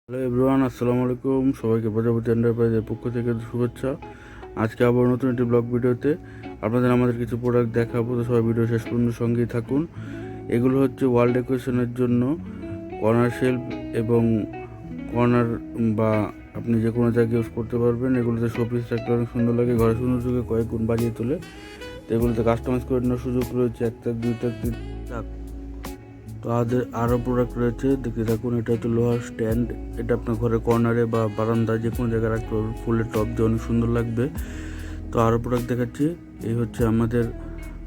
Hello everyone, আসসালামু আলাইকুম। সবাইকে প্রজাপতি এন্টারপ্রাইজের পক্ষ থেকে শুভেচ্ছা। আজকে আবার নতুন একটি ব্লগ ভিডিওতে আপনাদের আমাদের কিছু প্রোডাক্ট দেখাবো, তো সবাই ভিডিও শেষ পর্যন্ত সঙ্গেই থাকুন। এগুলো হচ্ছে ওয়াল ডেকোরেশনের জন্য কর্নার শেলফ এবং কর্নার বা আপনি যে কোনো জায়গায় ইউজ করতে পারবেন। এগুলোতে শোপিস রাখলে অনেক সুন্দর লাগে, ঘরে সৌন্দর্যকে কয়েক গুণ বাড়িয়ে তোলে। তো এগুলোতে কাস্টমাইজ করে নেওয়ার সুযোগ রয়েছে, 1 তাক 2 তাক 3 তাক। তো আরও প্রোডাক্ট রয়েছে, দেখতে থাকুন। এটা হচ্ছে লোহার স্ট্যান্ড। এটা আপনার ঘরে কর্নারে বা বারান্দায় যে কোনো জায়গায় রাখতে পারবেন, ফুলের টপ দিয়ে অনেক সুন্দর লাগবে। তো আরও প্রোডাক্ট দেখাচ্ছি। এই হচ্ছে আমাদের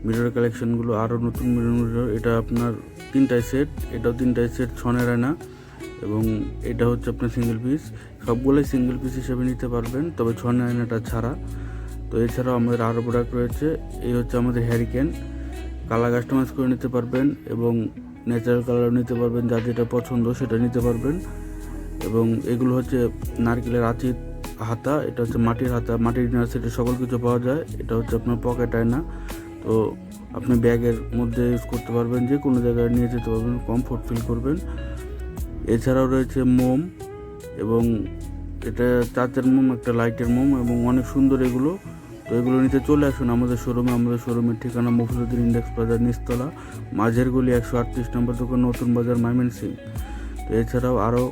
মিরর কালেকশনগুলো, আরও নতুন মিরর। এটা আপনার 3টায় সেট, এটাও 3টায় সেট, ছনের আয়না, এবং এটা হচ্ছে আপনার সিঙ্গেল পিস। সবগুলোই সিঙ্গেল পিস হিসেবে নিতে পারবেন, তবে ছনের আয়নাটা ছাড়া। তো এছাড়াও আমাদের আরও প্রোডাক্ট রয়েছে। এই হচ্ছে আমাদের হ্যারিকেন, কালার কাস্টমাইজ করে নিতে পারবেন এবং ন্যাচারাল কালার নিতে পারবেন, যার যেটা পছন্দ সেটা নিতে পারবেন। এবং এগুলো হচ্ছে নারকেলের আঁচির হাতা, এটা হচ্ছে মাটির হাতা, মাটির ডিনার সেটে সকল কিছু পাওয়া যায়। এটা হচ্ছে আপনার পকেট আয়না, তো আপনি ব্যাগের মধ্যে ইউজ করতে পারবেন, যে কোনো জায়গায় নিয়ে যেতে পারবেন, কমফোর্ট ফিল করবেন। এছাড়াও রয়েছে মোম, এবং এটা চার্জার মোম, একটা লাইটের মোম, এবং অনেক সুন্দর এগুলো। তো এগুলো নিতে চলে আসুন আমাদের শোরুমে। আমাদের শোরুমের ঠিকানা মফিজুদ্দিন ইন্ডেক্স বাজার, নিচতলা, মাঝের গলি, 138 নম্বর দোকান, নতুন বাজার, ময়মনসিংহ। তো এছাড়াও আরও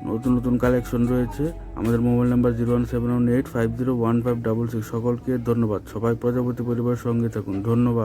নতুন নতুন কালেকশন রয়েছে। আমাদের মোবাইল নাম্বার 01718501566। সকলকে ধন্যবাদ। সবাই প্রজাপতি পরিবারের সঙ্গে থাকুন। ধন্যবাদ।